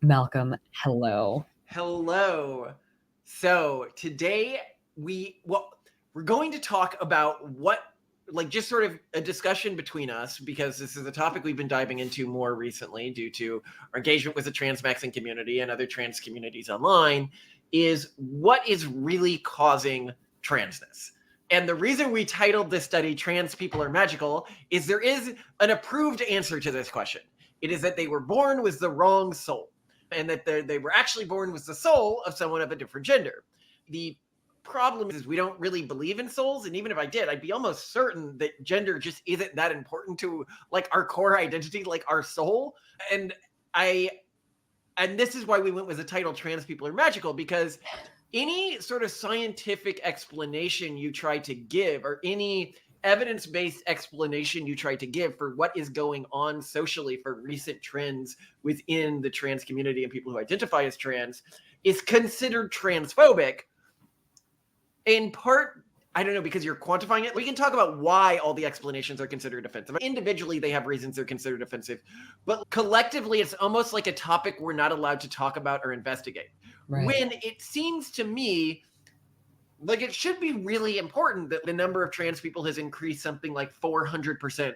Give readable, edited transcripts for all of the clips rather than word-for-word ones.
Malcolm, hello. Hello. So today we're going to talk about just sort of a discussion between us because this is a topic we've been diving into more recently due to our engagement with the trans maxing community and other trans communities online is what is really causing transness. And the reason we titled this study Trans People Are Magical is there is an approved answer to this question. It is that they were born with the wrong soul and that they were actually born with the soul of someone of a different gender. The problem is we don't really believe in souls, and even if I did, I'd be almost certain that gender just isn't that important to like our core identity, like our soul. And I and this is why we went with the title Trans People Are Magical, because any sort of scientific explanation you try to give or any evidence-based explanation you try to give for what is going on socially for recent trends within the trans community and people who identify as trans is considered transphobic, in part, I don't know, because you're quantifying it. We can talk about why all the explanations are considered offensive. Individually, they have reasons they're considered offensive, but collectively, it's almost like a topic we're not allowed to talk about or investigate. Right. When it seems to me like it should be really important that the number of trans people has increased something like 400%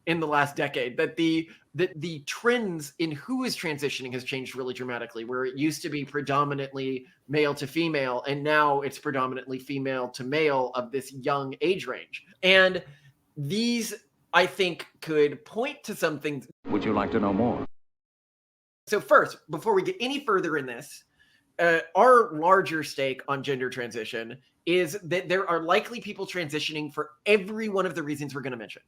in the last decade, that the trends in who is transitioning has changed really dramatically, where it used to be predominantly male to female and now it's predominantly female to male of this young age range. And these, I think, could point to something. Would you like to know more? So first, before we get any further in this, our larger stake on gender transition is that there are likely people transitioning for every one of the reasons we're going to mention.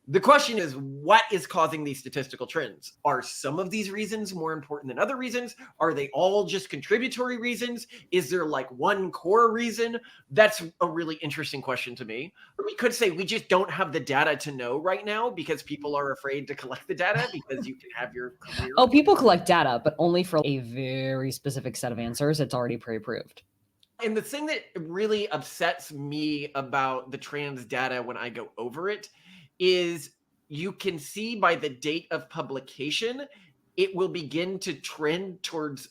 The question is, what is causing these statistical trends? Are some of these reasons more important than other reasons? Are they all just contributory reasons? Is there like one core reason? That's a really interesting question to me. Or we could say we just don't have the data to know right now because people are afraid to collect the data because you can have your career. Oh, people collect data, but only for a very specific set of answers. It's already pre-approved. And the thing that really upsets me about the trans data when I go over it is you can see by the date of publication, it will begin to trend towards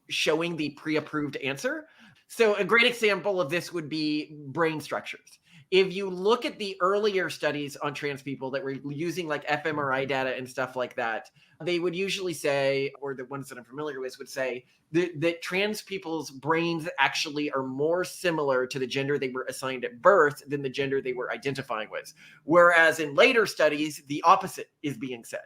showing the pre-approved answer. So a great example of this would be brain structures. If you look at the earlier studies on trans people that were using like fMRI data and stuff like that, they would usually say, or the ones that I'm familiar with would say, that trans people's brains actually are more similar to the gender they were assigned at birth than the gender they were identifying with. Whereas in later studies, the opposite is being said,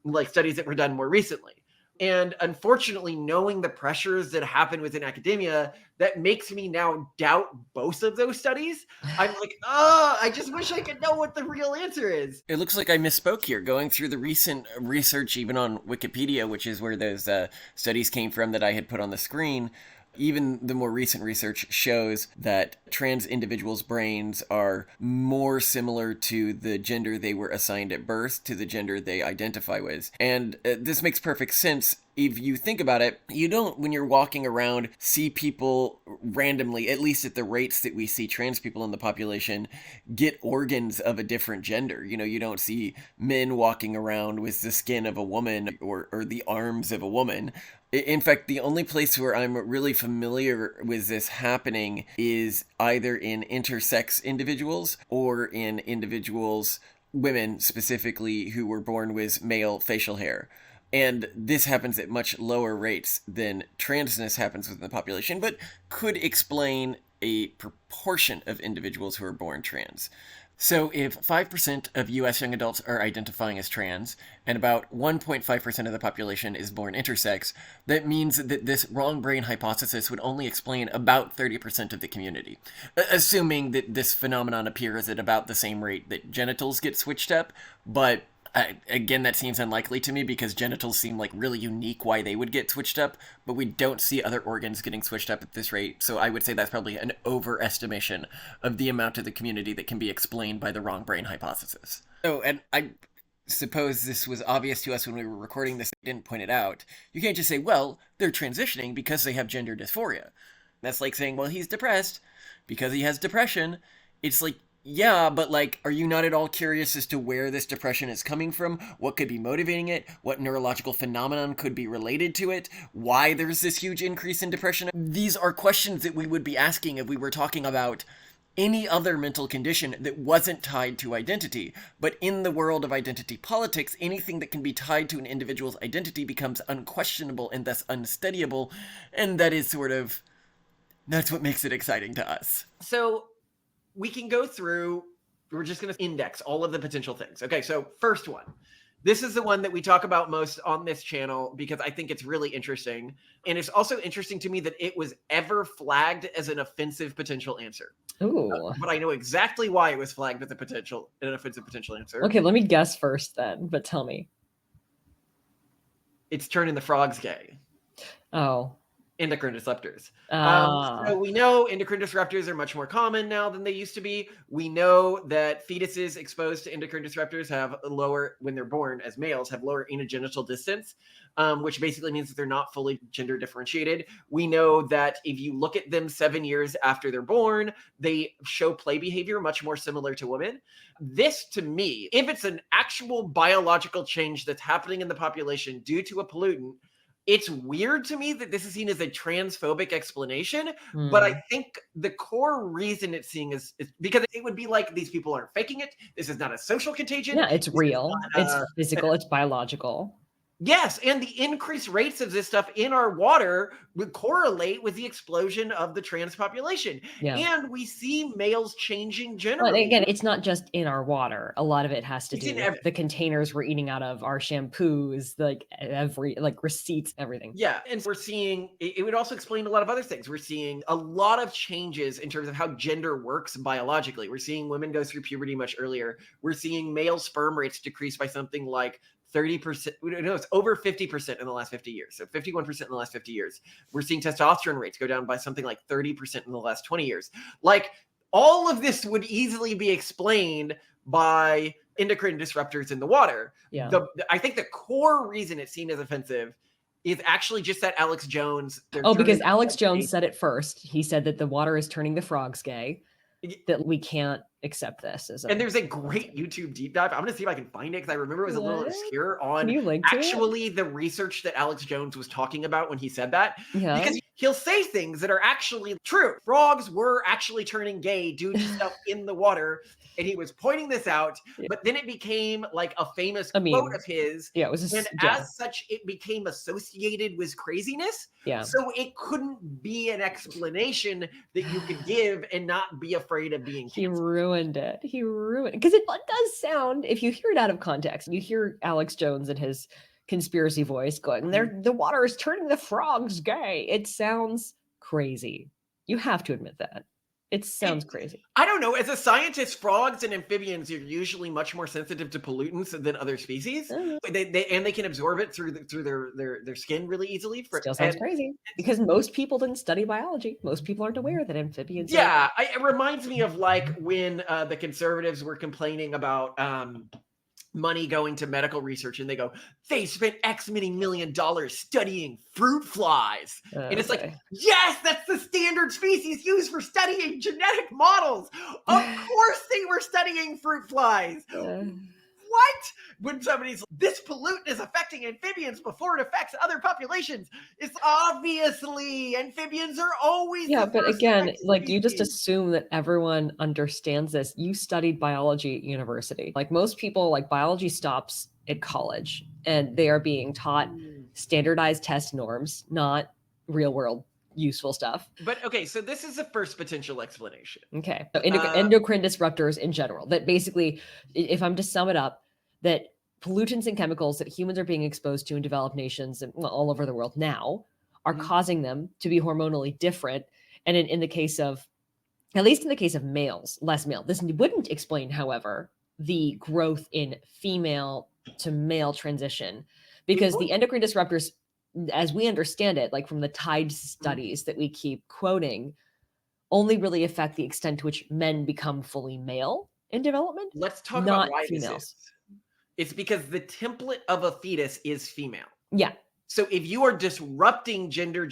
like studies that were done more recently. And unfortunately, knowing the pressures that happen within academia, that makes me now doubt both of those studies. I'm like, oh, I just wish I could know what the real answer is. It looks like I misspoke here. Going through the recent research, even on Wikipedia, which is where those studies came from that I had put on the screen, even the more recent research shows that trans individuals' brains are more similar to the gender they were assigned at birth to the gender they identify with. And this makes perfect sense. If you think about it, you don't, when you're walking around, see people randomly, at least at the rates that we see trans people in the population, get organs of a different gender. You know, you don't see men walking around with the skin of a woman or the arms of a woman. In fact, the only place where I'm really familiar with this happening is either in intersex individuals or in individuals, women specifically, who were born with male facial hair. And this happens at much lower rates than transness happens within the population, but could explain a proportion of individuals who are born trans. So if 5% of US young adults are identifying as trans, and about 1.5% of the population is born intersex, that means that this wrong brain hypothesis would only explain about 30% of the community. Assuming that this phenomenon appears at about the same rate that genitals get switched up, but again, that seems unlikely to me because genitals seem like really unique why they would get switched up, but we don't see other organs getting switched up at this rate, so I would say that's probably an overestimation of the amount of the community that can be explained by the wrong brain hypothesis. Oh, and I suppose this was obvious to us when we were recording this, I didn't point it out. You can't just say, well, they're transitioning because they have gender dysphoria. That's like saying, well, he's depressed because he has depression. It's like, Yeah, but like, are you not at all curious as to where this depression is coming from? What could be motivating it? What neurological phenomenon could be related to it? Why there's this huge increase in depression? These are questions that we would be asking if we were talking about any other mental condition that wasn't tied to identity. But in the world of identity politics, anything that can be tied to an individual's identity becomes unquestionable and thus unstudyable, and that is sort of, that's what makes it exciting to us. So we can go through, we're just going to index all of the potential things. Okay, so first one. This is the one that we talk about most on this channel because I think it's really interesting. And it's also interesting to me that it was ever flagged as an offensive potential answer. Ooh. But I know exactly why it was flagged as an offensive potential answer. Okay, let me guess first then, but tell me. It's turning the frogs gay. Oh. Endocrine disruptors. So we know endocrine disruptors are much more common now than they used to be. We know that fetuses exposed to endocrine disruptors have lower, when they're born as males, have lower anogenital distance, which basically means that they're not fully gender differentiated. We know that if you look at them 7 years after they're born, they show play behavior much more similar to women. This, to me, if it's an actual biological change that's happening in the population due to a pollutant, it's weird to me that this is seen as a transphobic explanation, but I think the core reason it's seen is because it would be like these people aren't faking it. This is not a social contagion. Yeah, it's real. It's not, physical. It's biological. Yes, and the increased rates of this stuff in our water would correlate with the explosion of the trans population. Yeah. And we see males changing But generally. again, it's not just in our water. A lot of it has to It's do in with the containers we're eating out of, our shampoos, like receipts, everything. Yeah, and we're seeing, it would also explain a lot of other things. We're seeing a lot of changes in terms of how gender works biologically. We're seeing women go through puberty much earlier. We're seeing male sperm rates decrease by something like 30%. No, it's over 50% in the last 50 years. So 51% in the last 50 years. We're seeing testosterone rates go down by something like 30% in the last 20 years. Like, all of this would easily be explained by endocrine disruptors in the water. Yeah. I think the core reason it's seen as offensive is actually just that Alex Jones. Because Alex Jones said it first. He said that the water is turning the frogs gay, that we can't accept this. And there's a great YouTube deep dive. I'm going to see if I can find it because I remember it was a little obscure on Can you link to actually the research that Alex Jones was talking about when he said that. Yeah. Because he'll say things that are actually true. Frogs were actually turning gay due to stuff in the water. And he was pointing this out, but then it became like a famous quote of his. Yeah, it was as such, it became associated with craziness. Yeah. So it couldn't be an explanation that you could give and not be afraid of being canceled. He ruined it. Because it does sound, if you hear it out of context, you hear Alex Jones and his conspiracy voice going, the water is turning the frogs gay. It sounds crazy. You have to admit that. It sounds crazy. I don't know. As a scientist, frogs and amphibians are usually much more sensitive to pollutants than other species. They can absorb it through their skin really easily. Still sounds crazy because most people didn't study biology. Most people aren't aware that amphibians. Yeah, it reminds me of like when the conservatives were complaining about money going to medical research, and they go, they spent X many million dollars studying fruit flies. And it's like, yes, that's the standard species used for studying genetic models. Of course they were studying fruit flies. What? When somebody's, this pollutant is affecting amphibians before it affects other populations. It's obviously amphibians are always. Yeah, but again, like you just assume that everyone understands this. You studied biology at university. Like most people, like biology stops at college and they are being taught standardized test norms, not real world useful stuff. But okay, so this is the first potential explanation. Okay. So endocrine disruptors in general, that basically, if I'm to sum it up, that pollutants and chemicals that humans are being exposed to in developed nations and all over the world now are causing them to be hormonally different. And in the case of, at least in the case of males, less male. This wouldn't explain, however, the growth in female to male transition, because the endocrine disruptors, as we understand it, like from the Tide studies that we keep quoting, only really affect the extent to which men become fully male in development. Let's talk about why females. This is. It's because the template of a fetus is female. Yeah. So if you are disrupting gender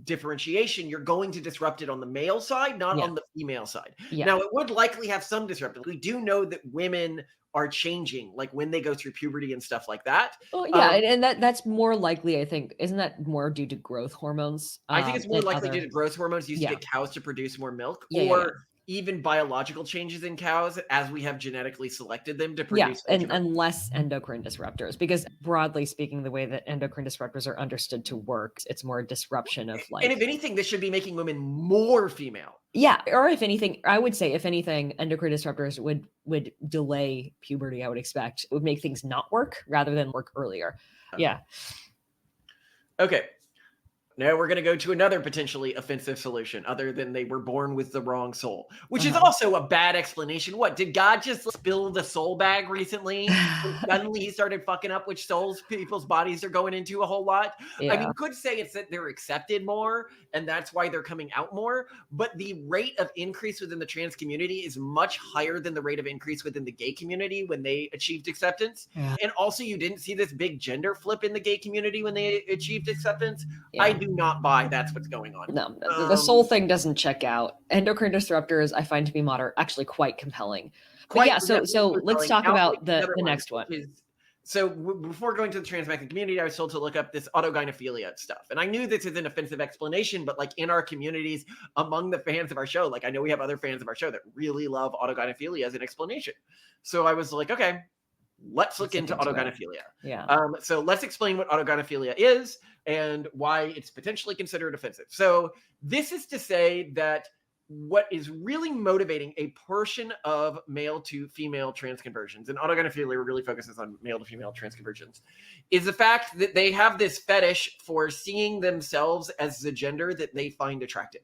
differentiation, you're going to disrupt it on the male side, not on the female side. Yeah. Now, it would likely have some disruption. We do know that women are changing, like when they go through puberty and stuff like that. Well, yeah, and that's more likely, I think. Isn't that more due to growth hormones? I think it's more than likely other- due to growth hormones used to Yeah. get cows to produce more milk, Yeah, or even biological changes in cows as we have genetically selected them to produce. and less endocrine disruptors, because broadly speaking, the way that endocrine disruptors are understood to work, it's more a disruption of like. And if anything, this should be making women more female. Yeah, or if anything, I would say, if anything, endocrine disruptors would delay puberty. I would expect it would make things not work rather than work earlier. Yeah. Okay. Now we're going to go to another potentially offensive solution, other than they were born with the wrong soul, which is also a bad explanation. What, did God just spill the soul bag recently? And suddenly he started fucking up which souls people's bodies are going into a whole lot. Yeah. I mean, you could say it's that they're accepted more and that's why they're coming out more. But the rate of increase within the trans community is much higher than the rate of increase within the gay community when they achieved acceptance. Yeah. And also, you didn't see this big gender flip in the gay community when they achieved acceptance. Yeah. I do not buy that's what's going on. No, the soul thing doesn't check out. Endocrine disruptors I find to be actually quite compelling. But yeah, so let's talk about the next one. So before going to the trans masculine community, I was told to look up this autogynephilia stuff. And I knew this is an offensive explanation, but like in our communities, among the fans of our show, like I know we have other fans of our show that really love autogynephilia as an explanation. So I was like, okay, let's look into autogynephilia. Yeah. So let's explain what autogynephilia is and why it's potentially considered offensive. So this is to say that what is really motivating a portion of male to female trans conversions, and autogynephilia really focuses on male to female trans conversions, is the fact that they have this fetish for seeing themselves as the gender that they find attractive.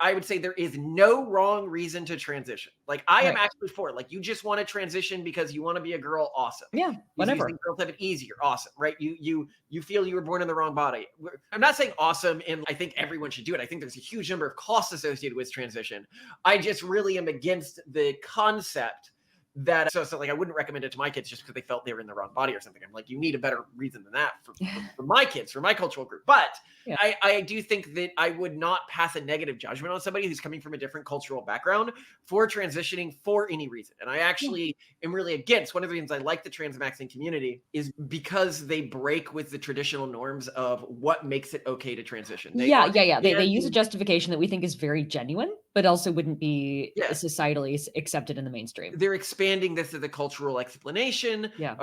I would say there is no wrong reason to transition. Like I am actually for it. Like you just want to transition because you want to be a girl, awesome. Yeah, whatever. Girls have it easier, awesome, right? You feel you were born in the wrong body. I'm not saying awesome, and I think everyone should do it. I think there's a huge number of costs associated with transition. I just really am against the concept that so like I wouldn't recommend it to my kids just because they felt they were in the wrong body or something. I'm like, you need a better reason than that for my kids, for my cultural group. But yeah. I do think that I would not pass a negative judgment on somebody who's coming from a different cultural background for transitioning for any reason. And I actually am really against, one of the reasons I like the trans maxing community is because they break with the traditional norms of what makes it okay to transition. They use a justification that we think is very genuine, but also wouldn't be societally accepted in the mainstream. They're expanding this as a cultural explanation. Yeah.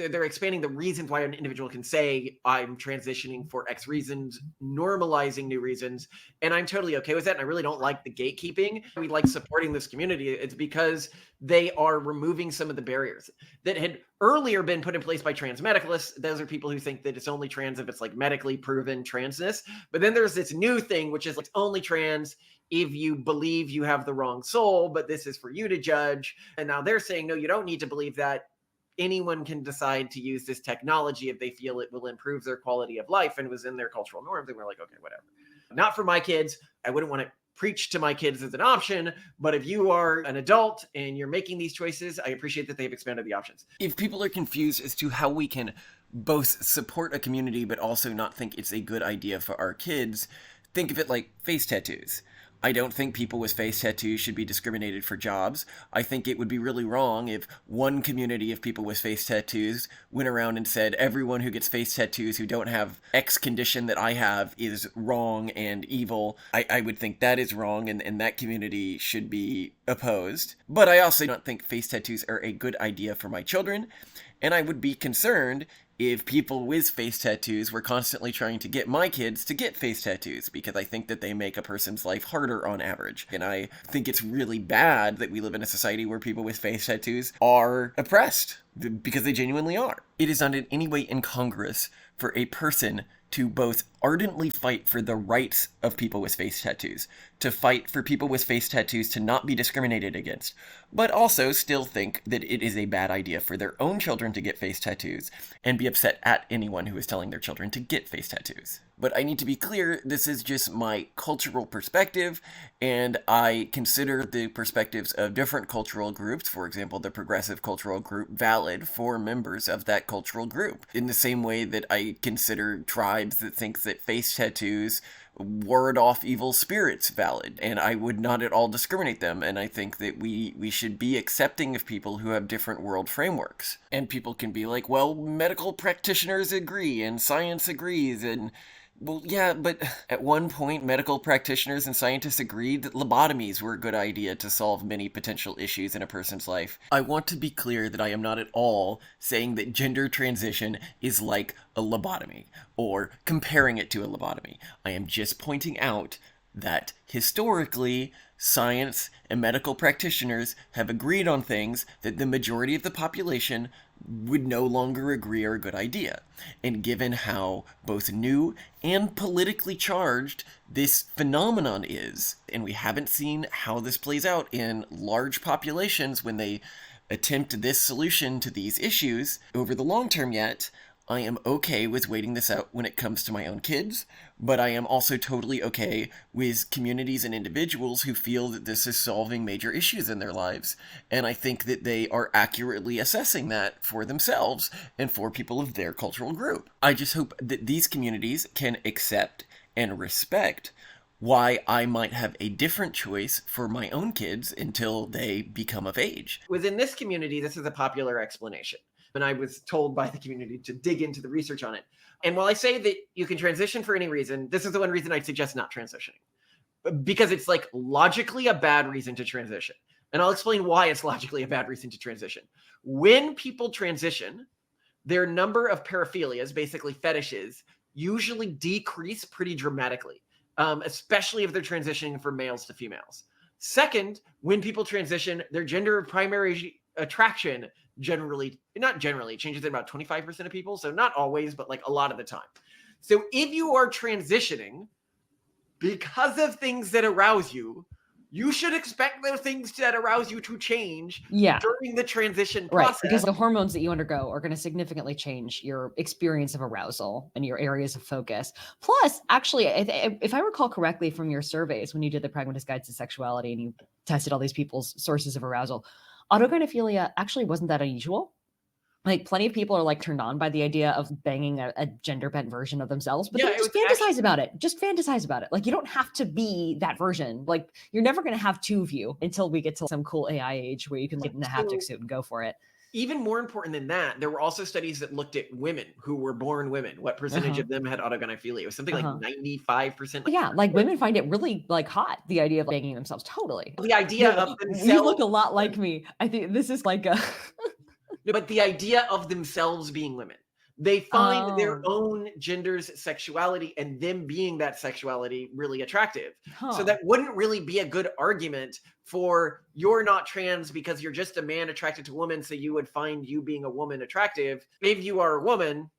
They're expanding the reasons why an individual can say, I'm transitioning for X reasons, normalizing new reasons. And I'm totally okay with that. And I really don't like the gatekeeping. We like supporting this community. It's because they are removing some of the barriers that had earlier been put in place by trans medicalists. Those are people who think that it's only trans if it's like medically proven transness. But then there's this new thing, which is like, it's only trans if you believe you have the wrong soul, but this is for you to judge. And now they're saying, no, you don't need to believe that. Anyone can decide to use this technology if they feel it will improve their quality of life and was in their cultural norms. And we're like, okay, whatever. Not for my kids. I wouldn't want to preach to my kids as an option, but if you are an adult and you're making these choices, I appreciate that they've expanded the options. If people are confused as to how we can both support a community but also not think it's a good idea for our kids, think of it like face tattoos. I don't think people with face tattoos should be discriminated for jobs. I think it would be really wrong if one community of people with face tattoos went around and said everyone who gets face tattoos who don't have X condition that I have is wrong and evil. I would think that is wrong, and that community should be opposed. But I also don't think face tattoos are a good idea for my children, and I would be concerned if people with face tattoos were constantly trying to get my kids to get face tattoos, because I think that they make a person's life harder on average. And I think it's really bad that we live in a society where people with face tattoos are oppressed, because they genuinely are. It is not in any way incongruous for a person to both ardently fight for the rights of people with face tattoos, to fight for people with face tattoos to not be discriminated against, but also still think that it is a bad idea for their own children to get face tattoos and be upset at anyone who is telling their children to get face tattoos. But I need to be clear, this is just my cultural perspective, and I consider the perspectives of different cultural groups, for example, the progressive cultural group, valid for members of that cultural group. In the same way that I consider tribes that think that face tattoos ward off evil spirits valid, and I would not at all discriminate them, and I think that we should be accepting of people who have different world frameworks. And people can be like, well, medical practitioners agree, and science agrees, and well, yeah, but at one point, medical practitioners and scientists agreed that lobotomies were a good idea to solve many potential issues in a person's life. I want to be clear that I am not at all saying that gender transition is like a lobotomy, or comparing it to a lobotomy. I am just pointing out that historically, science and medical practitioners have agreed on things that the majority of the population would no longer agree are a good idea. And given how both new and politically charged this phenomenon is, and we haven't seen how this plays out in large populations when they attempt this solution to these issues over the long term yet, I am okay with waiting this out when it comes to my own kids, but I am also totally okay with communities and individuals who feel that this is solving major issues in their lives. And I think that they are accurately assessing that for themselves and for people of their cultural group. I just hope that these communities can accept and respect why I might have a different choice for my own kids until they become of age. Within this community, this is a popular explanation. And I was told by the community to dig into the research on it. And while I say that you can transition for any reason, this is the one reason I'd suggest not transitioning. Because it's like logically a bad reason to transition. And I'll explain why it's logically a bad reason to transition. When people transition, their number of paraphilias, basically fetishes, usually decrease pretty dramatically, especially if they're transitioning from males to females. Second, when people transition, their gender of primary attraction not generally, it changes in about 25% of people. So not always, but like a lot of the time. So if you are transitioning because of things that arouse you, you should expect those things that arouse you to change during the transition process. Right, because the hormones that you undergo are going to significantly change your experience of arousal and your areas of focus. Plus, actually, if I recall correctly from your surveys when you did the Pragmatic Guides to Sexuality and you tested all these people's sources of arousal, autogynephilia actually wasn't that unusual. Like plenty of people are like turned on by the idea of banging a gender bent version of themselves, but they just fantasize about it. Just fantasize about it. Like you don't have to be that version. Like you're never going to have two of you until we get to some cool AI age where you can get in a haptic suit and go for it. Even more important than that, there were also studies that looked at women who were born women. What percentage of them had autogynephilia? It was something like 95%. Yeah, like women find it really like hot, the idea of banging themselves. Totally. The idea of themselves. You look a lot like me. I think this is like a... But the idea of themselves being women. They find their own gender's sexuality and them being that sexuality really attractive. So that wouldn't really be a good argument for you're not trans because you're just a man attracted to women, so you would find you being a woman attractive. If you are a woman,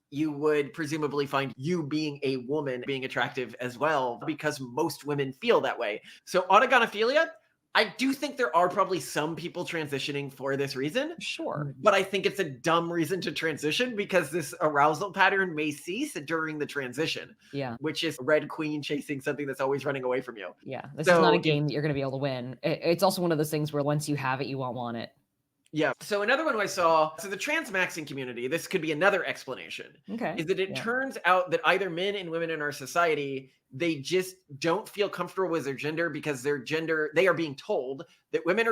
you would presumably find you being a woman being attractive as well, because most women feel that way. So autogynephilia, I do think there are probably some people transitioning for this reason. Sure. But I think it's a dumb reason to transition because this arousal pattern may cease during the transition. Yeah. Which is Red Queen chasing something that's always running away from you. Yeah. This is not a game that you're going to be able to win. It's also one of those things where once you have it, you won't want it. Yeah. So another one I saw, so the transmaxing community, this could be another explanation, is that it turns out that either men and women in our society, they just don't feel comfortable with their gender because their gender, they are being told that women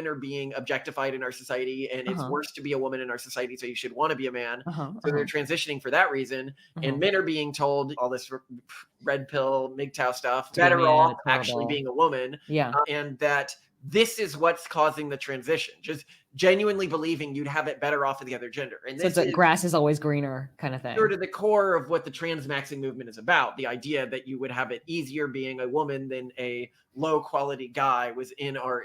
are being objectified in our society, and it's worse to be a woman in our society, so you should want to be a man. So they're transitioning for that reason. And men are being told all this red pill, MGTOW stuff, better off actually being a woman. Yeah. And that this is what's causing the transition. Just genuinely believing you'd have it better off with the other gender. And so it's grass is always greener kind of thing. Sort of the core of what the transmaxing movement is about. The idea that you would have it easier being a woman than a low quality guy was in our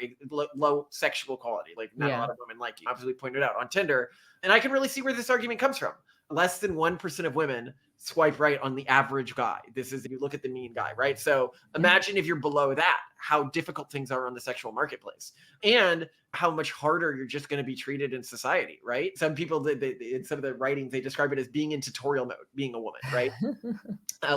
low sexual quality. Like not a lot of women like you, obviously pointed out on Tinder. And I can really see where this argument comes from. Less than 1% of women swipe right on the average guy. This is if you look at the mean guy, right? So imagine if you're below that, how difficult things are on the sexual marketplace. And how much harder you're just going to be treated in society, right? Some people, in some of the writings, they describe it as being in tutorial mode, being a woman, right?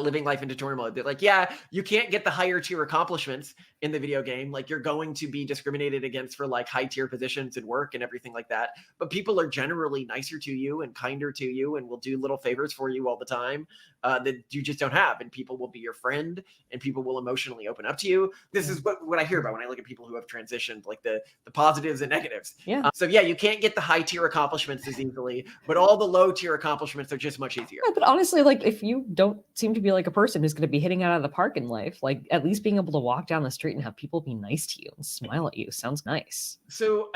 Living life in tutorial mode. They're like, yeah, you can't get the higher tier accomplishments in the video game. Like, you're going to be discriminated against for like high tier positions in work and everything like that. But people are generally nicer to you and kinder to you and will do little favors for you all the time that you just don't have. And people will be your friend and people will emotionally open up to you. This is what I hear about when I look at people who have transitioned, like the positives and negatives. Yeah. So yeah, you can't get the high tier accomplishments as easily, but all the low tier accomplishments are just much easier. Yeah, but honestly, like, if you don't seem to be like a person who's going to be hitting it out of the park in life, like, at least being able to walk down the street and have people be nice to you and smile at you sounds nice. So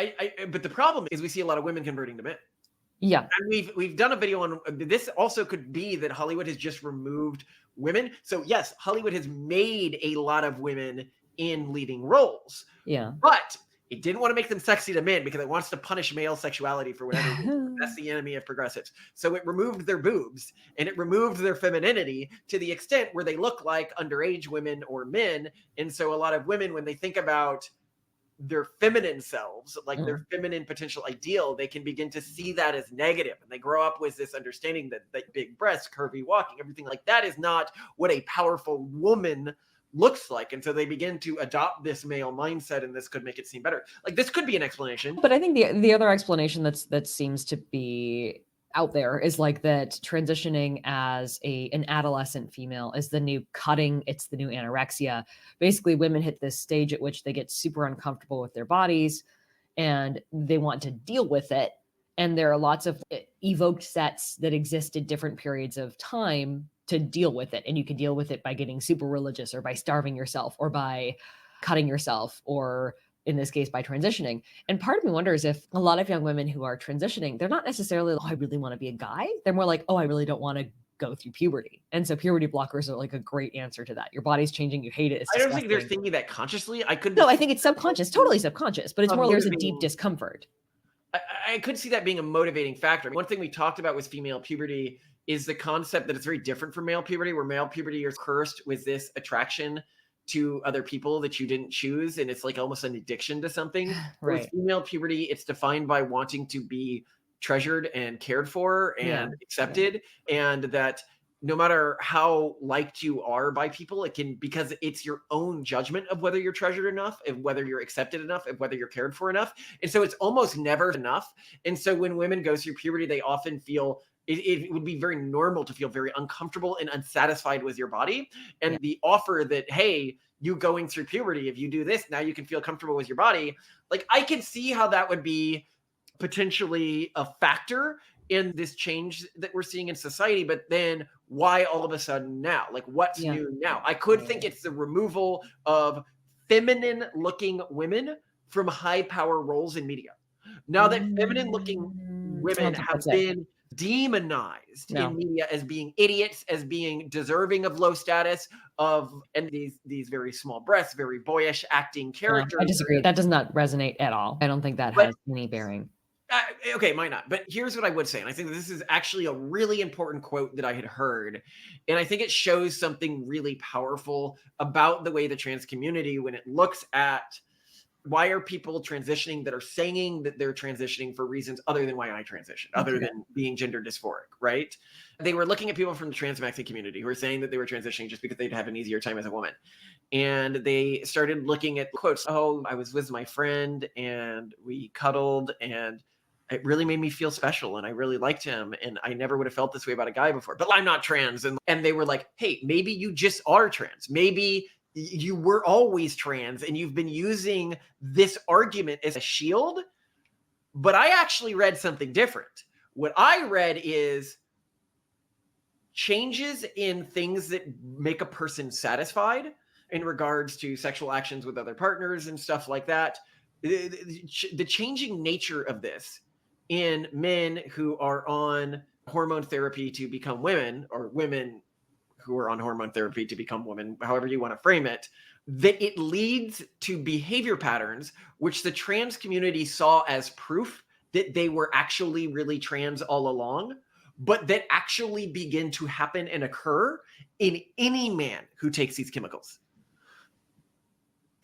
but the problem is we see a lot of women converting to men. Yeah. And we've done a video on this. Also could be that Hollywood has just removed women. So yes, Hollywood has made a lot of women in leading roles. Yeah. But it didn't want to make them sexy to men because it wants to punish male sexuality for whatever reason. That's the enemy of progressives. So it removed their boobs and it removed their femininity to the extent where they look like underage women or men. And so a lot of women, when they think about their feminine selves, like their feminine potential ideal, they can begin to see that as negative. And they grow up with this understanding that big breasts, curvy walking, everything like that is not what a powerful woman looks like. And so they begin to adopt this male mindset, and this could make it seem better. Like, this could be an explanation. But I think the other explanation that seems to be out there is like that transitioning as an adolescent female is the new cutting, it's the new anorexia. Basically, women hit this stage at which they get super uncomfortable with their bodies and they want to deal with it. And there are lots of evoked sets that exist at different periods of time to deal with it. And you can deal with it by getting super religious or by starving yourself or by cutting yourself or in this case by transitioning. And part of me wonders if a lot of young women who are transitioning, they're not necessarily, oh, I really want to be a guy. They're more like, oh, I really don't want to go through puberty. And so puberty blockers are like a great answer to that. Your body's changing, you hate it. It's I don't think they're disgusting. thinking that consciously. I couldn't. No, I think it's subconscious, totally subconscious, but it's more there's a deep motivating- discomfort. I could see that being a motivating factor. One thing we talked about with female puberty is the concept that it's very different from male puberty, where male puberty is cursed with this attraction to other people that you didn't choose, and it's like almost an addiction to something. Right. With female puberty, it's defined by wanting to be treasured and cared for and accepted, and that no matter how liked you are by people, it can, because it's your own judgment of whether you're treasured enough, of whether you're accepted enough, of whether you're cared for enough. And so it's almost never enough. And so when women go through puberty, they often feel it would be very normal to feel very uncomfortable and unsatisfied with your body. And the offer that, hey, you going through puberty, if you do this, now you can feel comfortable with your body. Like, I can see how that would be potentially a factor in this change that we're seeing in society. But then why all of a sudden now? Like, what's new now? I could think it's the removal of feminine looking women from high power roles in media. Now that feminine looking women have been demonized in media as being idiots, as being deserving of low status, and these very small breasts, very boyish acting characters. I disagree. That does not resonate at all. I don't think that has any bearing. Okay, might not. But here's what I would say. And I think this is actually a really important quote that I had heard. And I think it shows something really powerful about the way the trans community, when it looks at why are people transitioning that are saying that they're transitioning for reasons other than why I transitioned, other than being gender dysphoric, right? They were looking at people from the trans maxi community who were saying that they were transitioning just because they'd have an easier time as a woman. And they started looking at quotes. Oh, I was with my friend and we cuddled and it really made me feel special and I really liked him and I never would have felt this way about a guy before, but I'm not trans. And they were like, hey, maybe you just are trans. Maybe you were always trans and you've been using this argument as a shield. But I actually read something different. What I read is changes in things that make a person satisfied in regards to sexual actions with other partners and stuff like that. The changing nature of this in men who are on hormone therapy to become women, or women who are on hormone therapy to become women, however you want to frame it, that it leads to behavior patterns which the trans community saw as proof that they were actually really trans all along, but that actually begin to happen and occur in any man who takes these chemicals.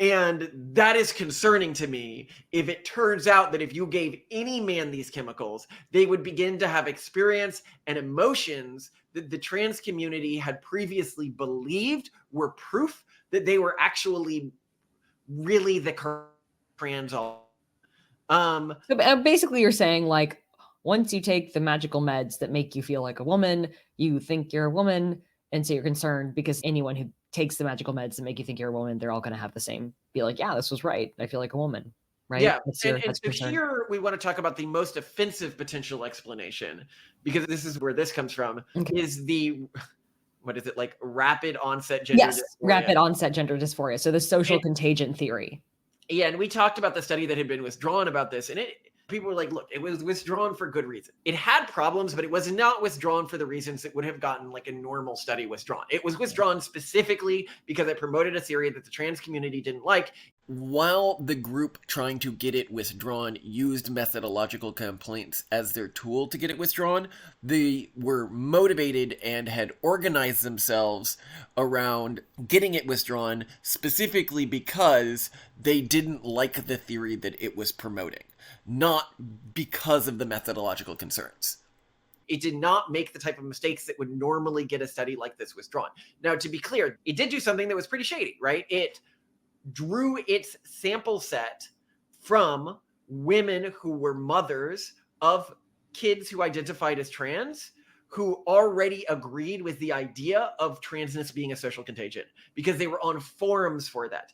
And that is concerning to me if it turns out that if you gave any man these chemicals, they would begin to have experience and emotions that the trans community had previously believed were proof that they were actually really the trans all. So basically, you're saying like once you take the magical meds that make you feel like a woman, you think you're a woman, and so you're concerned because anyone who takes the magical meds that make you think you're a woman, they're all going to have the same. Be like, yeah, this was right. I feel like a woman, right? Yeah, and That's so concern. here we want to talk about the most offensive potential explanation, because this is where this comes from, Okay. is the, what is it, like rapid onset gender Yes, dysphoria. rapid onset gender dysphoria. So the social contagion theory. Yeah, and we talked about the study that had been withdrawn about this, and people were like, look, it was withdrawn for good reason. It had problems, but it was not withdrawn for the reasons it would have gotten like a normal study withdrawn. It was withdrawn specifically because it promoted a theory that the trans community didn't like. While the group trying to get it withdrawn used methodological complaints as their tool to get it withdrawn, they were motivated and had organized themselves around getting it withdrawn specifically because they didn't like the theory that it was promoting, not because of the methodological concerns. It did not make the type of mistakes that would normally get a study like this withdrawn. Now, to be clear, it did do something that was pretty shady, right? It drew its sample set from women who were mothers of kids who identified as trans, who already agreed with the idea of transness being a social contagion because they were on forums for that.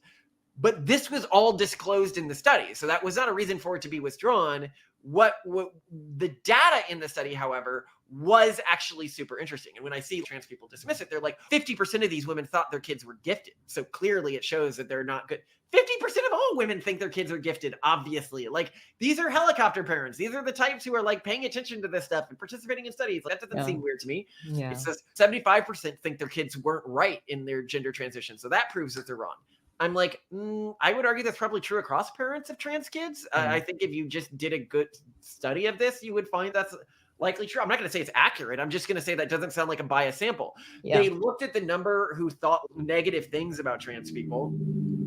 But this was all disclosed in the study, so that was not a reason for it to be withdrawn. What the data in the study, however, was actually super interesting. And when I see trans people dismiss it, they're like, 50% of these women thought their kids were gifted. So clearly it shows that they're not good. 50% of all women think their kids are gifted, obviously. Like, these are helicopter parents. These are the types who are like paying attention to this stuff and participating in studies. Like, that doesn't seem weird to me. Yeah. It says 75% think their kids weren't right in their gender transition. So that proves that they're wrong. I'm like, I would argue that's probably true across parents of trans kids. I think if you just did a good study of this, you would find that's likely true. I'm not going to say it's accurate. I'm just going to say that doesn't sound like a biased sample. Yeah. They looked at the number who thought negative things about trans people,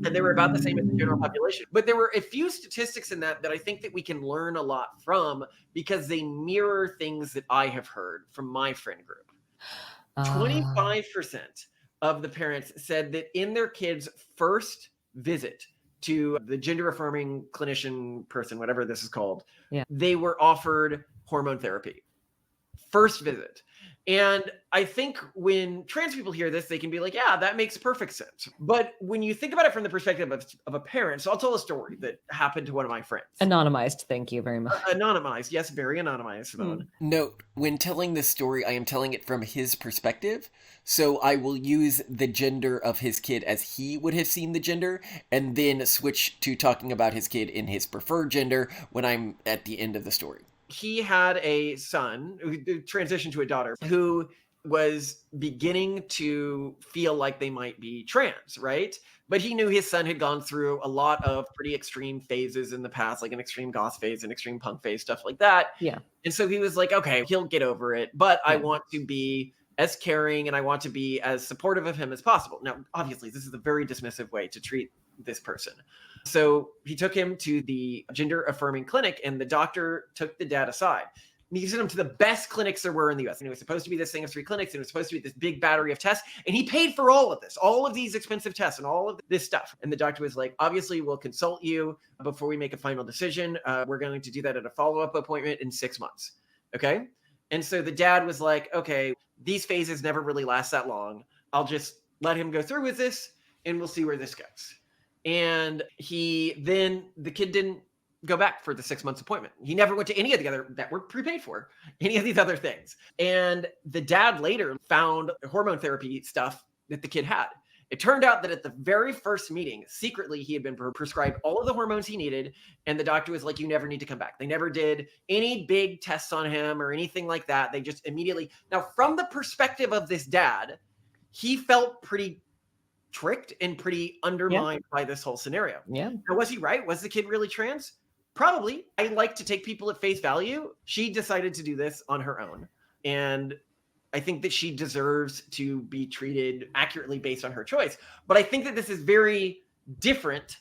and they were about the same as the general population. But there were a few statistics in that I think that we can learn a lot from, because they mirror things that I have heard from my friend group. 25% of the parents said that in their kids' first visit to the gender affirming clinician person, whatever this is called, they were offered hormone therapy. First visit. And I think when trans people hear this, they can be like, yeah, that makes perfect sense. But when you think about it from the perspective of a parent, so I'll tell a story that happened to one of my friends. Anonymized, thank you very much. Anonymized, yes, very anonymized, Simone. Note, when telling this story, I am telling it from his perspective, so I will use the gender of his kid as he would have seen the gender, and then switch to talking about his kid in his preferred gender when I'm at the end of the story. He had a son who transitioned to a daughter who was beginning to feel like they might be trans, right? But he knew his son had gone through a lot of pretty extreme phases in the past, like an extreme goth phase, an extreme punk phase, stuff like that. Yeah. And so he was like, okay, he'll get over it, but I want to be as caring and I want to be as supportive of him as possible. Now, obviously, this is a very dismissive way to treat this person. So he took him to the gender affirming clinic, and the doctor took the dad aside. And he sent him to the best clinics there were in the US. And it was supposed to be this thing of 3 clinics, and it was supposed to be this big battery of tests. And he paid for all of this, all of these expensive tests and all of this stuff. And the doctor was like, obviously, we'll consult you before we make a final decision. We're going to do that at a follow-up appointment in 6 months. Okay. And so the dad was like, okay, these phases never really last that long. I'll just let him go through with this, and we'll see where this goes. And the kid didn't go back for the 6 months appointment. He never went to any of the other that were prepaid for, any of these other things. And the dad later found hormone therapy stuff that the kid had. It turned out that at the very first meeting, secretly, he had been prescribed all of the hormones he needed. And the doctor was like, you never need to come back. They never did any big tests on him or anything like that. They just immediately. Now, from the perspective of this dad, he felt pretty tricked and pretty undermined by this whole scenario. Yeah. Now, was he right? Was the kid really trans? Probably. I like to take people at face value. She decided to do this on her own. And I think that she deserves to be treated accurately based on her choice. But I think that this is very different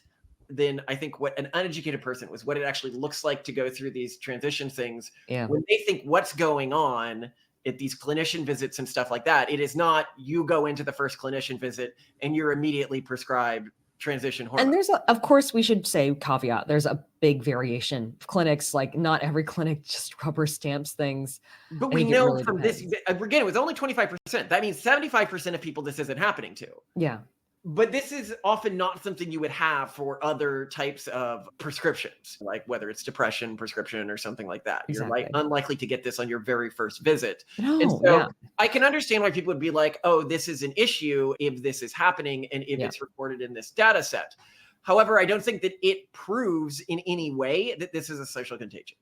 than I think what an uneducated person was, what it actually looks like to go through these transition things. Yeah. When they think what's going on at these clinician visits and stuff like that, it is not you go into the first clinician visit and you're immediately prescribed transition hormone. And there's, of course, we should say caveat, there's a big variation. Clinics, like not every clinic just rubber stamps things. But I we think it know really from depends. this, again, it was only 25%. That means 75% of people this isn't happening to. Yeah. But this is often not something you would have for other types of prescriptions, like whether it's depression prescription or something like that. You're like Exactly. unlikely to get this on your very first visit. And No, so yeah. I can understand why people would be like, oh, this is an issue if this is happening and if Yeah. it's reported in this data set. However, I don't think that it proves in any way that this is a social contagion.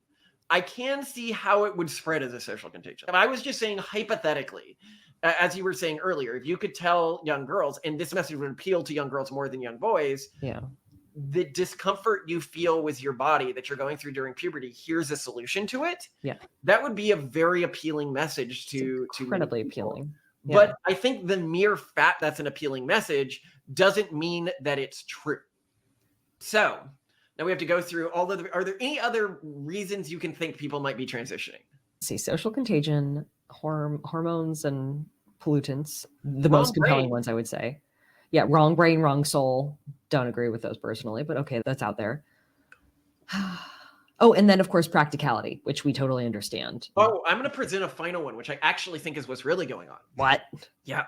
I can see how it would spread as a social contagion. If I was just saying hypothetically, as you were saying earlier, if you could tell young girls, and this message would appeal to young girls more than young boys, Yeah. the discomfort you feel with your body that you're going through during puberty, here's a solution to it. Yeah. That would be a very appealing message to Incredibly many people. appealing. Yeah. But I think the mere fact that's an appealing message doesn't mean that it's true. So now we have to go through all of the, are there any other reasons you can think people might be transitioning? See, social contagion, hormones and pollutants, the Wrong most compelling brain. ones, I would say. Yeah, wrong brain, wrong soul. Don't agree with those personally, but okay, that's out there. Oh, and then of course practicality, which we totally understand. Oh, I'm going to present a final one, which I actually think is what's really going on. What? Yeah.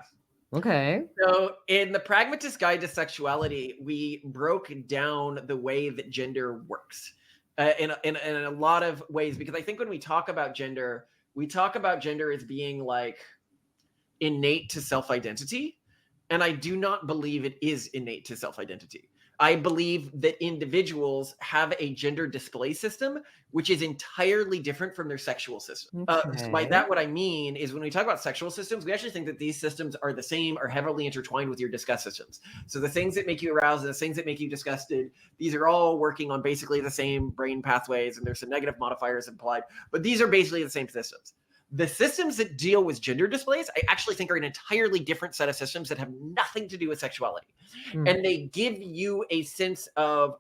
Okay. So in the Pragmatist Guide to Sexuality, we broke down the way that gender works in a lot of ways, because I think when we talk about gender as being like innate to self-identity. And I do not believe it is innate to self-identity. I believe that individuals have a gender display system, which is entirely different from their sexual system. So by that, what I mean is when we talk about sexual systems, we actually think that these systems are the same, are heavily intertwined with your disgust systems. So the things that make you aroused and the things that make you disgusted, these are all working on basically the same brain pathways, and there's some negative modifiers implied, but these are basically the same systems. The systems that deal with gender displays, I actually think are an entirely different set of systems that have nothing to do with sexuality. And they give you a sense of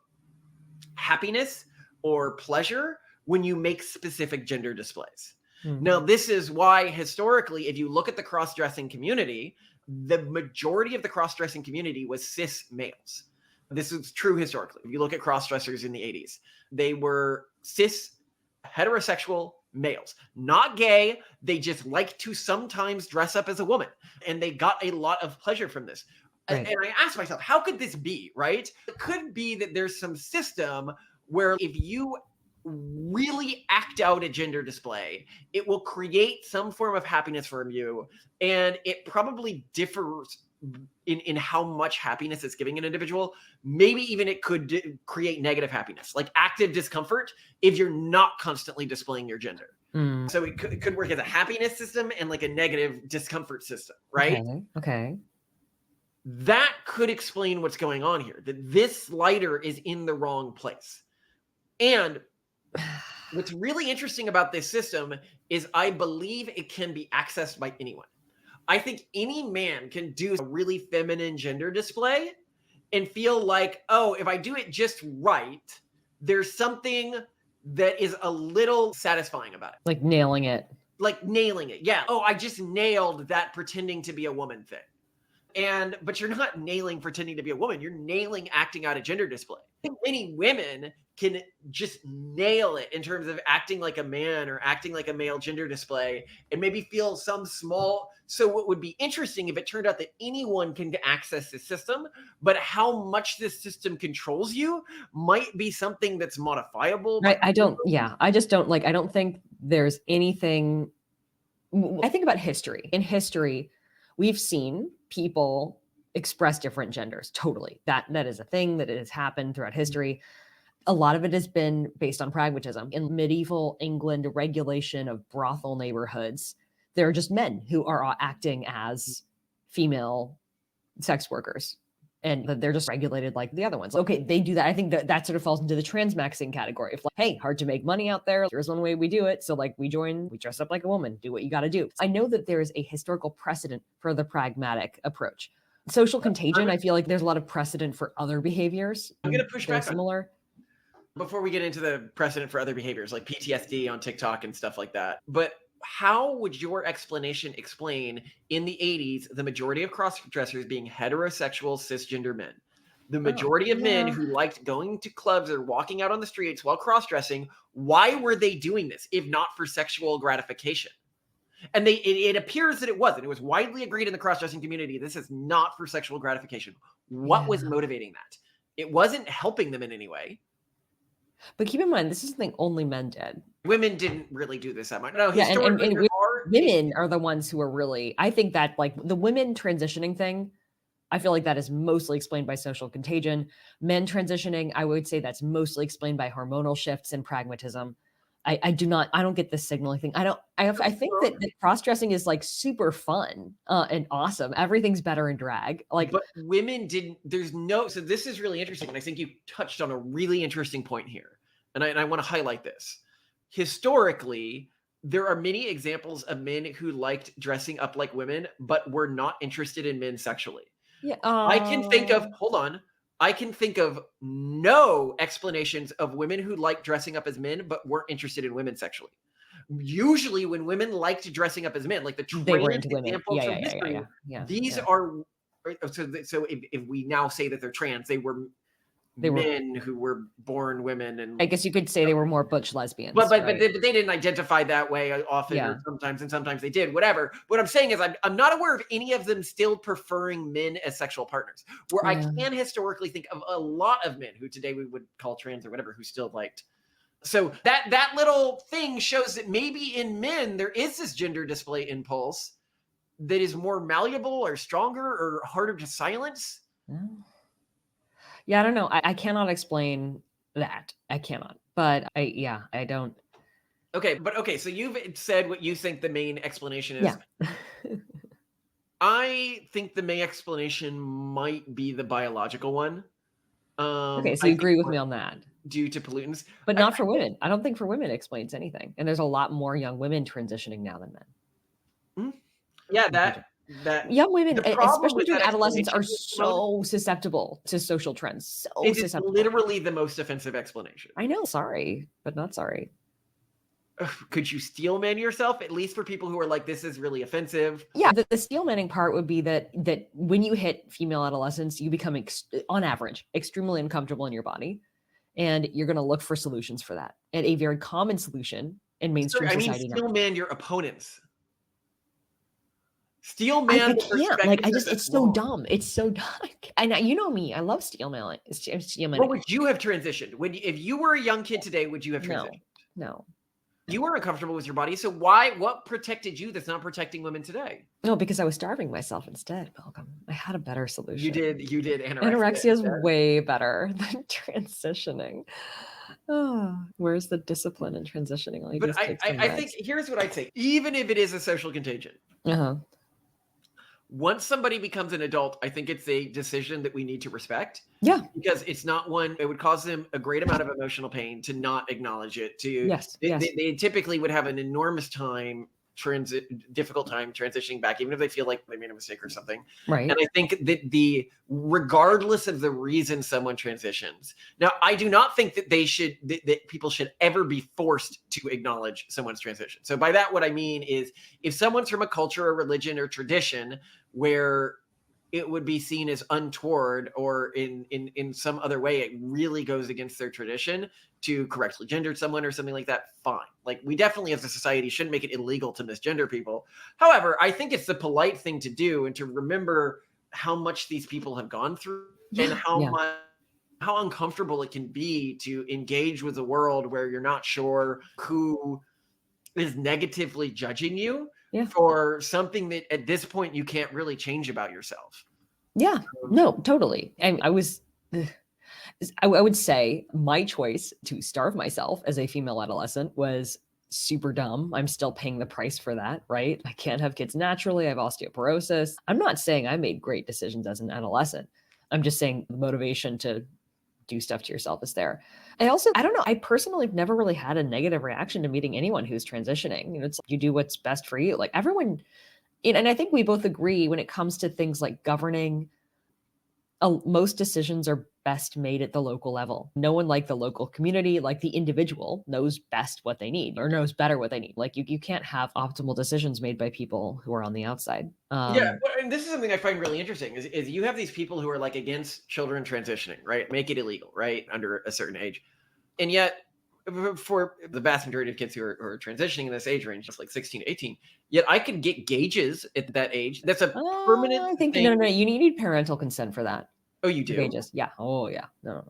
happiness or pleasure when you make specific gender displays. Now, this is why historically, if you look at the cross-dressing community, the majority of the cross-dressing community was cis males. This is true historically. If you look at cross-dressers in the 80s, they were cis heterosexual males, not gay. They just like to sometimes dress up as a woman, and they got a lot of pleasure from this. Right. And I asked myself, how could this be, right? It could be that there's some system where if you really act out a gender display, it will create some form of happiness from you, and it probably differs in how much happiness it's giving an individual. Maybe even it could create negative happiness, like active discomfort, if you're not constantly displaying your gender. So it could work as a happiness system and like a negative discomfort system, right? Okay. That could explain what's going on here, that this slider is in the wrong place. And what's really interesting about this system is I believe it can be accessed by anyone. I think any man can do a really feminine gender display and feel like, oh, if I do it just right, there's something that is a little satisfying about it. Like nailing it. Yeah. Oh, I just nailed that pretending to be a woman thing. But you're not nailing pretending to be a woman. You're nailing acting out a gender display. I think many women can just nail it in terms of acting like a man or acting like a male gender display and maybe feel some small. So what would be interesting if it turned out that anyone can access this system, but how much this system controls you might be something that's modifiable. I just don't I don't think there's anything. I think about history. In history, we've seen people express different genders. Totally. That is a thing that has happened throughout history. A lot of it has been based on pragmatism. In medieval England, regulation of brothel neighborhoods, there are just men who are acting as female sex workers, and they're just regulated like the other ones. Okay, they do that. I think that sort of falls into the transmaxing category of like, hey, hard to make money out there. Here's one way we do it. So like we dress up like a woman, do what you got to do. I know that there is a historical precedent for the pragmatic approach. Social contagion, I feel like there's a lot of precedent for other behaviors. I'm going to push They're back on similar. before we get into the precedent for other behaviors like PTSD on TikTok and stuff like that. But how would your explanation explain in the 80s the majority of cross-dressers being heterosexual cisgender men? The majority of men yeah. who liked going to clubs or walking out on the streets while cross-dressing, why were they doing this if not for sexual gratification? And it appears that it wasn't. It was widely agreed in the cross-dressing community this is not for sexual gratification. What was Yeah. motivating that? It wasn't helping them in any way. But keep in mind, this is something only men did. Women didn't really do this that much. No, Yeah, and historically, there are women are the ones who are really, I think that like the women transitioning thing, I feel like that is mostly explained by social contagion. Men transitioning, I would say that's mostly explained by hormonal shifts and pragmatism. I don't get the signaling thing. I think that cross-dressing is like super fun and awesome. Everything's better in drag. Like, but women didn't, so this is really interesting. And I think you touched on a really interesting point here. And I want to highlight this. Historically, there are many examples of men who liked dressing up like women, but were not interested in men sexually. yeah, I can think of no explanations of women who like dressing up as men, but weren't interested in women sexually. Usually when women liked dressing up as men, like the they were trans into women. examples from history, these are, so if we now say that they're trans, they were men who were born women, and I guess you could say they were more butch lesbians. but right? they didn't identify that way often, or sometimes they did. Whatever. What I'm saying is, I'm not aware of any of them still preferring men as sexual partners. Where I can historically think of a lot of men who today we would call trans or whatever, who still liked. So that little thing shows that maybe in men there is this gender display impulse that is more malleable or stronger or harder to silence. Yeah, I don't know. I cannot explain that. I cannot. But I don't. Okay, so you've said what you think the main explanation is. Yeah. I think the main explanation might be the biological one. Okay, so you agree with me on that. Due to pollutants. But not for women. I don't think for women it explains anything. And there's a lot more young women transitioning now than men. Yeah, that young women, especially during that adolescence, are so susceptible to social trends. So it susceptible. is literally the most offensive explanation. I know, sorry, but not sorry. Could you steel man yourself, at least for people who are like, this is really offensive? Yeah, the steel manning part would be that when you hit female adolescence, you become, on average, extremely uncomfortable in your body. And you're going to look for solutions for that. And a very common solution in mainstream society. Steel man your opponents. Steel man. I can't. Like, it's so dumb. It's so dumb. And you know me. I love steel manning. What would you have transitioned? If you were a young kid today, would you have transitioned? No. You were uncomfortable with your body. So what protected you that's not protecting women today? No, because I was starving myself instead, Malcolm. I had a better solution. You did anorexia. Anorexia is way better than transitioning. Oh, where's the discipline in transitioning? But I think here's what I'd say. Even if it is a social contagion, once somebody becomes an adult, I think it's a decision that we need to respect. Yeah. Because it's not one, it would cause them a great amount of emotional pain to not acknowledge it. They typically would have an enormous difficult time transitioning back, even if they feel like they made a mistake or something. Right. And I think that regardless of the reason someone transitions, now I do not think that that people should ever be forced to acknowledge someone's transition. So by that, what I mean is if someone's from a culture or religion or tradition where it would be seen as untoward or in some other way, it really goes against their tradition to correctly gender someone or something like that, fine. Like, we definitely as a society shouldn't make it illegal to misgender people. However, I think it's the polite thing to do and to remember how much these people have gone through and how uncomfortable it can be to engage with a world where you're not sure who is negatively judging you for something that at this point you can't really change about yourself. Yeah, no, totally. And I would say my choice to starve myself as a female adolescent was super dumb. I'm still paying the price for that, right? I can't have kids naturally. I have osteoporosis. I'm not saying I made great decisions as an adolescent. I'm just saying the motivation to do stuff to yourself is there. I don't know. I personally have never really had a negative reaction to meeting anyone who's transitioning. It's you do what's best for you. Like everyone And I think we both agree when it comes to things like governing, most decisions are best made at the local level. No one like the local community, like the individual, knows best what they need or knows better what they need. Like you can't have optimal decisions made by people who are on the outside. Yeah, and this is something I find really interesting is you have these people who are like against children transitioning, right? Make it illegal, right? Under a certain age. And yet for the vast majority of kids who are transitioning in this age range, just like 16 to 18, yet I can get gauges at that age. That's a permanent I think thing. no, you need parental consent for that. Oh, you do? Gauges. Yeah. Oh, yeah. No.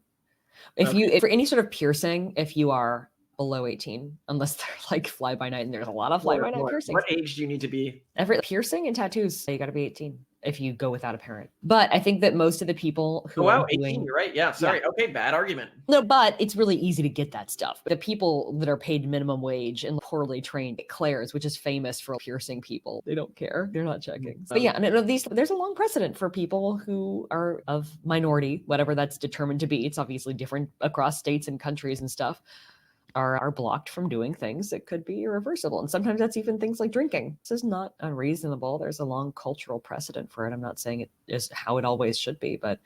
If for any sort of piercing, if you are below 18, unless they're like fly by night, and there's a lot of fly by night piercings. What age do you need to be? Every piercing and tattoos, you got to be 18 if you go without a parent. But I think that most of the people who are 18, you're right. Yeah, sorry. Yeah. Okay, bad argument. No, but it's really easy to get that stuff. The people that are paid minimum wage and poorly trained at Claire's, which is famous for piercing people, they don't care. They're not checking. But yeah, and there's a long precedent for people who are of minority, whatever that's determined to be. It's obviously different across states and countries and stuff. Are blocked from doing things that could be irreversible. And sometimes that's even things like drinking. This is not unreasonable. There's a long cultural precedent for it. I'm not saying it is how it always should be, but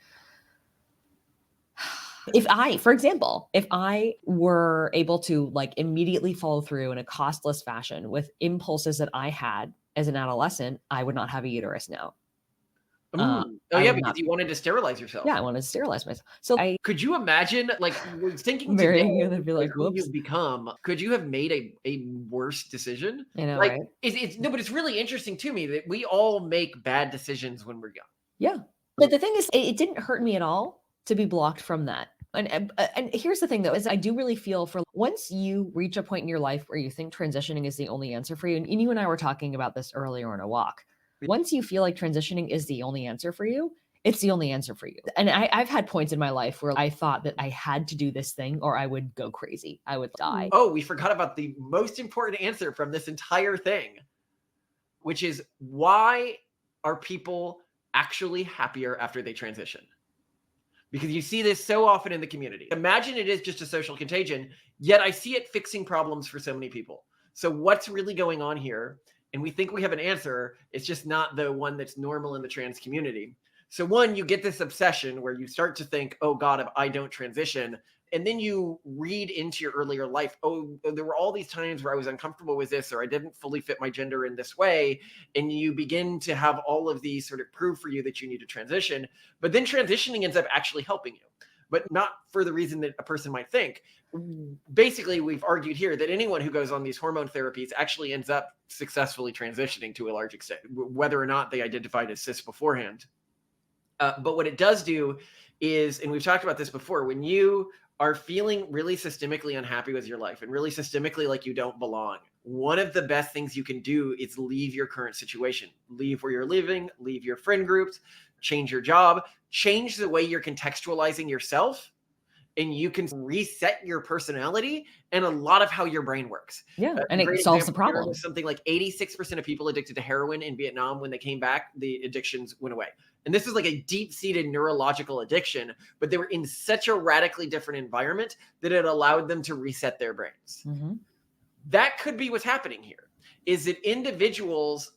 for example, if I were able to like immediately follow through in a costless fashion with impulses that I had as an adolescent, I would not have a uterus now. Because you wanted to sterilize yourself. Yeah, I wanted to sterilize myself. So could you imagine, like, thinking marrying and be like, whoops, you've become? Could you have made a worse decision? You know, like, right? But it's really interesting to me that we all make bad decisions when we're young. Yeah, but the thing is, it didn't hurt me at all to be blocked from that. And here's the thing, though, is I do really feel for once you reach a point in your life where you think transitioning is the only answer for you, and you and I were talking about this earlier on a walk. Once you feel like transitioning is the only answer for you, it's the only answer for you. And I've had points in my life where I thought that I had to do this thing or I would go crazy. I would die. Oh, we forgot about the most important answer from this entire thing, which is why are people actually happier after they transition? Because you see this so often in the community. Imagine it is just a social contagion, yet I see it fixing problems for so many people. So what's really going on here? And we think we have an answer. It's just not the one that's normal in the trans community. So one, you get this obsession where you start to think, oh God, if I don't transition, and then you read into your earlier life, oh, there were all these times where I was uncomfortable with this, or I didn't fully fit my gender in this way. And you begin to have all of these sort of prove for you that you need to transition. But then transitioning ends up actually helping you, but not for the reason that a person might think. Basically, we've argued here that anyone who goes on these hormone therapies actually ends up successfully transitioning to a large extent, whether or not they identified as cis beforehand. But what it does do is, and we've talked about this before, when you are feeling really systemically unhappy with your life and really systemically like you don't belong, one of the best things you can do is leave your current situation, leave where you're living, leave your friend groups, change your job, change the way you're contextualizing yourself, and you can reset your personality and a lot of how your brain works. Yeah, and it solves the problem. Something like 86% of people addicted to heroin in Vietnam, when they came back, the addictions went away. And this is like a deep-seated neurological addiction, but they were in such a radically different environment that it allowed them to reset their brains. Mm-hmm. That could be what's happening here, is that individuals,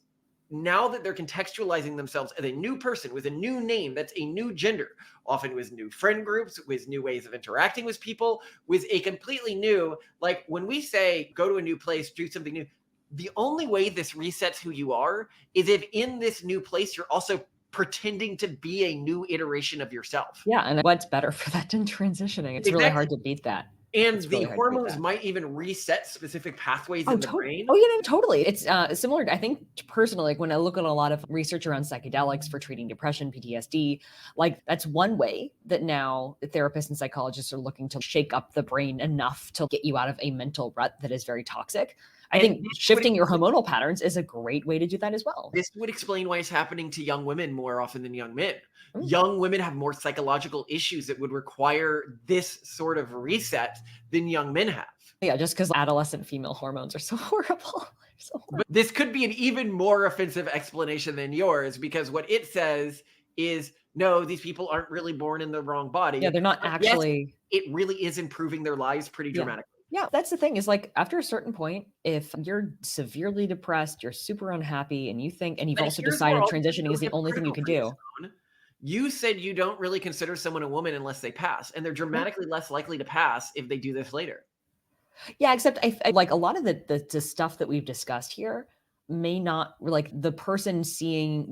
now that they're contextualizing themselves as a new person with a new name, that's a new gender, often with new friend groups, with new ways of interacting with people, with a completely new, like when we say go to a new place, do something new, the only way this resets who you are is if in this new place, you're also pretending to be a new iteration of yourself. Yeah, and what's better for that than transitioning? It's really hard to beat that. And the hormones might even reset specific pathways in the brain. Oh, yeah, no, totally. It's similar. I think personally, like when I look at a lot of research around psychedelics for treating depression, PTSD, like that's one way that now the therapists and psychologists are looking to shake up the brain enough to get you out of a mental rut that is very toxic. I think shifting your hormonal patterns is a great way to do that as well. This would explain why it's happening to young women more often than young men. Young women have more psychological issues that would require this sort of reset than young men have. Yeah, just because adolescent female hormones are so horrible. But this could be an even more offensive explanation than yours, because what it says is, no, these people aren't really born in the wrong body. Yeah, they're not actually. Yes, it really is improving their lives pretty dramatically. Yeah, that's the thing is like after a certain point, if you're severely depressed, you're super unhappy, and you've But also here's where decided I'll be transitioning so is the only thing you hypocritical can for you, do. Simone. You said you don't really consider someone a woman unless they pass, and they're Yeah. dramatically less likely to pass if they do this later. Yeah, except I like a lot of the stuff that we've discussed here may not like the person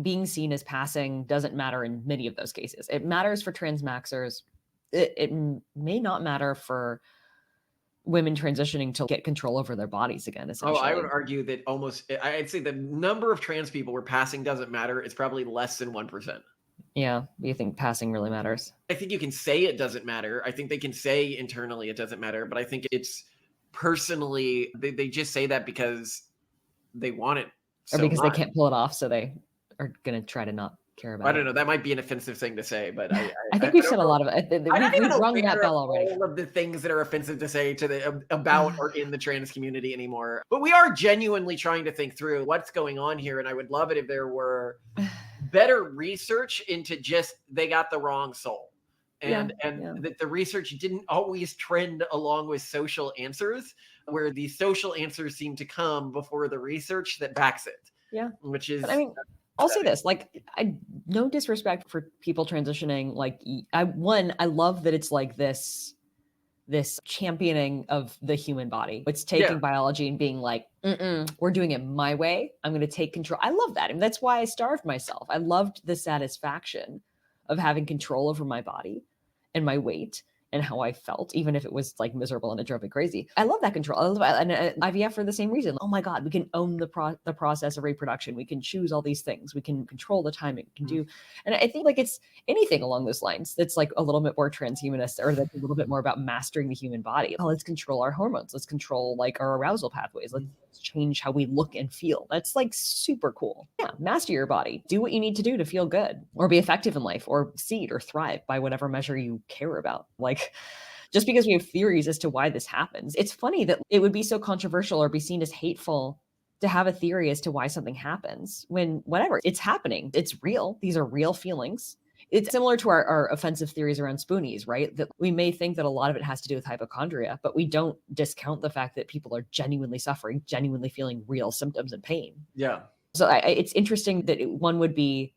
being seen as passing doesn't matter in many of those cases. It matters for trans maxers. It may not matter for women transitioning to get control over their bodies again, Oh, I would essentially. argue that I'd say the number of trans people where passing doesn't matter is probably less than 1%. Yeah. Do you think passing really matters? I think you can say it doesn't matter. I think they can say internally it doesn't matter, but I think it's personally, they just say that because they want it Or so because they much. can't pull it off, so they are gonna try to not care I about don't it. know. That might be an offensive thing to say, but I I think we've don't said a know. lot of it. I'm not even We've rung that aware of bell already. all of the things that are offensive to say to about or in the trans community anymore. But we are genuinely trying to think through what's going on here, and I would love it if there were better research into just they got the wrong soul. Yeah, And yeah. that the research didn't always trend along with social answers, where the social answers seem to come before the research that backs it, Yeah. which But I is mean, I'll say this, like, no disrespect for people transitioning. Like, I love that it's like this championing of the human body. It's yeah. taking biology and being like, we're doing it my way. I'm going to take control. I love that. And that's why I starved myself. I loved the satisfaction of having control over my body and my weight and how I felt, even if it was like miserable and it drove me crazy. I love that control. I love and IVF for the same reason. Oh my God, we can own the process of reproduction. We can choose all these things. We can control the timing. We can do, and I think like it's anything along those lines that's like a little bit more transhumanist or that's a little bit more about mastering the human body. Oh, let's control our hormones. Let's control like our arousal pathways. Let's change how we look and feel. That's like super cool. Yeah, master your body. Do what you need to do to feel good or be effective in life or succeed or thrive by whatever measure you care about. Like just because we have theories as to why this happens. It's funny that it would be so controversial or be seen as hateful to have a theory as to why something happens when whatever, it's happening. It's real. These are real feelings. It's similar to our offensive theories around spoonies, right? That we may think that a lot of it has to do with hypochondria, but we don't discount the fact that people are genuinely suffering, genuinely feeling real symptoms and pain. Yeah. So it's interesting that one would be.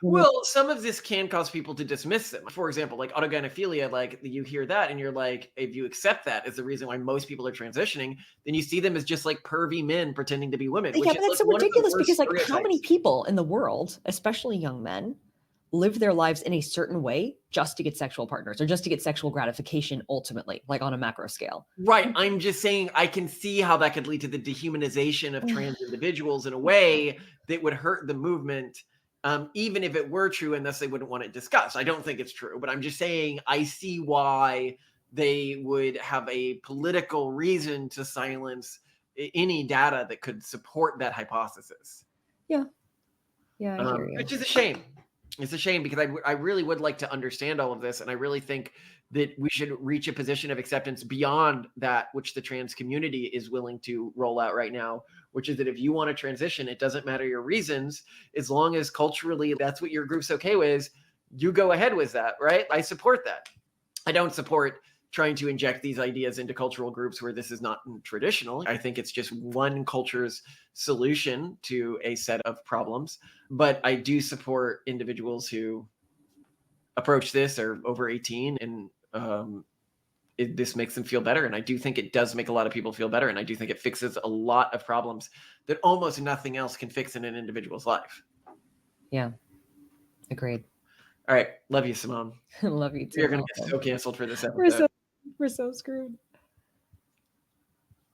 Well, some of this can cause people to dismiss them. For example, like autogynephilia, like you hear that and you're like, if you accept that as the reason why most people are transitioning, then you see them as just like pervy men pretending to be women. Yeah, Which but is that's like so one of the ridiculous worst because, like, how many stereotypes. people in the world, especially young men, live their lives in a certain way just to get sexual partners or just to get sexual gratification ultimately, like on a macro scale? Right. I'm just saying I can see how that could lead to the dehumanization of trans individuals in a way that would hurt the movement, even if it were true, and thus they wouldn't want it discussed. I don't think it's true, but I'm just saying I see why they would have a political reason to silence any data that could support that hypothesis. Yeah. Yeah, I hear you. Which is a shame. It's a shame because I really would like to understand all of this, and I really think that we should reach a position of acceptance beyond that which the trans community is willing to roll out right now, which is that if you want to transition, it doesn't matter your reasons, as long as culturally that's what your group's okay with, you go ahead with that, right? I support that. I don't support trying to inject these ideas into cultural groups where this is not traditional. I think it's just one culture's solution to a set of problems. But I do support individuals who approach this are over 18 and this makes them feel better. And I do think it does make a lot of people feel better. And I do think it fixes a lot of problems that almost nothing else can fix in an individual's life. Yeah. Agreed. All right. Love you, Simone. Love you too. You're going to get Malcolm. so canceled for this We're so episode. we're so screwed.